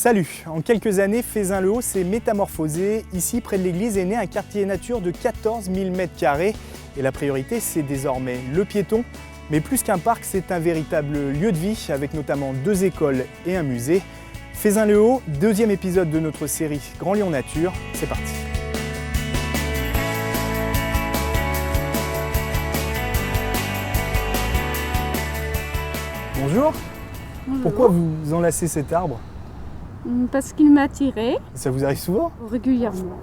Salut! En quelques années, Fézin-le-Haut s'est métamorphosé. Ici, près de l'église, est né un quartier nature de 14 000 m². Et la priorité, c'est désormais le piéton. Mais plus qu'un parc, c'est un véritable lieu de vie, avec notamment 2 écoles et un musée. Fézin-le-Haut, 2e épisode de notre série Grand Lyon Nature. C'est parti! Bonjour! Bonjour. Pourquoi vous enlacez cet arbre? Parce qu'il m'a attiré Ça vous arrive souvent? régulièrement.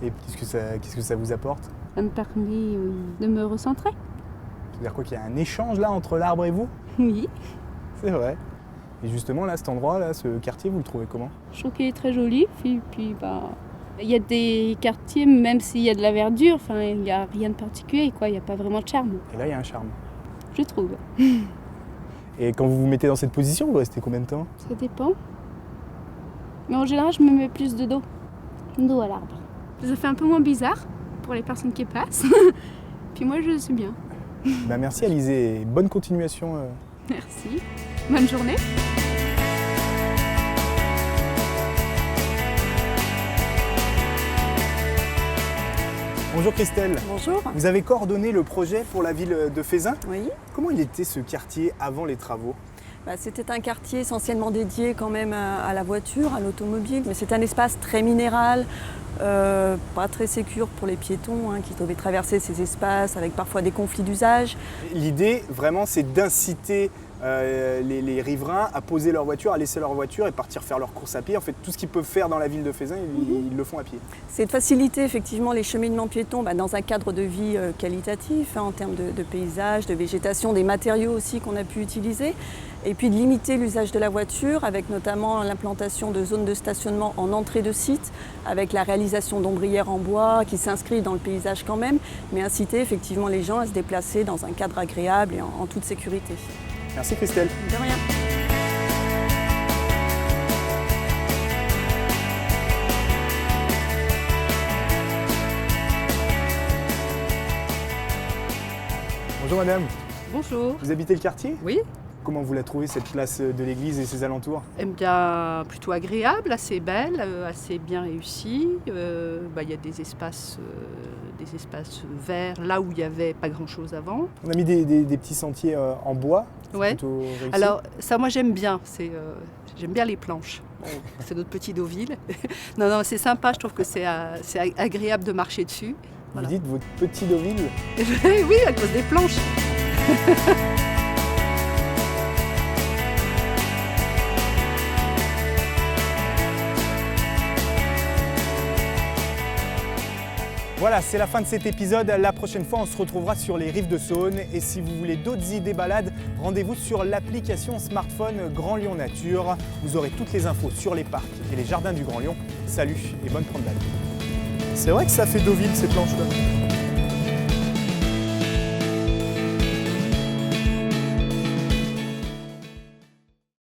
Et qu'est-ce que ça vous apporte? Ça me permet de me recentrer. C'est-à-dire quoi, qu'il y a un échange là entre l'arbre et vous? Oui, C'est vrai. Et justement là, cet endroit là, ce quartier, vous le trouvez comment? je trouve qu'il est très joli. Puis il y a des quartiers, même s'il y a de la verdure, il n'y a rien de particulier, quoi. Il n'y a pas vraiment de charme, Et là, il y a un charme. je trouve. Et quand vous vous mettez dans cette position, vous restez combien de temps? Ça dépend. Mais en général, je me mets plus de dos à l'arbre. Ça fait un peu moins bizarre pour les personnes qui passent. Puis moi, je suis bien. Merci Alizé, et bonne continuation. Merci. Bonne journée. Bonjour Christelle. Bonjour. Vous avez coordonné le projet pour la ville de Fézin. Oui, Comment il était ce quartier avant les travaux? c'était un quartier essentiellement dédié quand même à la voiture, à l'automobile, mais c'est un espace très minéral, pas très sécure pour les piétons qui devaient traverser ces espaces avec parfois des conflits d'usage. L'idée vraiment, c'est d'inciter les riverains à poser leur voiture, à laisser leur voiture et partir faire leur course à pied. En fait, tout ce qu'ils peuvent faire dans la ville de Fézin, ils le font à pied. C'est de faciliter effectivement les cheminements piétons dans un cadre de vie qualitatif en termes de paysage, de végétation, des matériaux aussi qu'on a pu utiliser. Et puis de limiter l'usage de la voiture avec notamment l'implantation de zones de stationnement en entrée de site, avec la réalisation d'ombrières en bois qui s'inscrivent dans le paysage quand même, mais inciter effectivement les gens à se déplacer dans un cadre agréable et en toute sécurité. Merci Christelle. De rien. Bonjour madame, Bonjour. vous habitez le quartier? Oui, Comment vous la trouvez cette place de l'église et ses alentours? eh bien, plutôt agréable, assez belle, assez bien réussie. Il y a des espaces verts là où il n'y avait pas grand-chose avant. On a mis des petits sentiers en bois. C'est Ouais. plutôt réussi. Alors ça, moi j'aime bien. J'aime bien les planches. Bon, c'est notre petit Deauville. Non, c'est sympa. Je trouve que c'est agréable de marcher dessus. Vous Voilà. dites votre petit Deauville? Oui, à cause des planches. Voilà, c'est la fin de cet épisode. La prochaine fois, on se retrouvera sur les rives de Saône. Et si vous voulez d'autres idées balades, rendez-vous sur l'application smartphone Grand Lyon Nature. Vous aurez toutes les infos sur les parcs et les jardins du Grand Lyon. Salut et bonne promenade. C'est vrai que ça fait Deauville ces planches-là.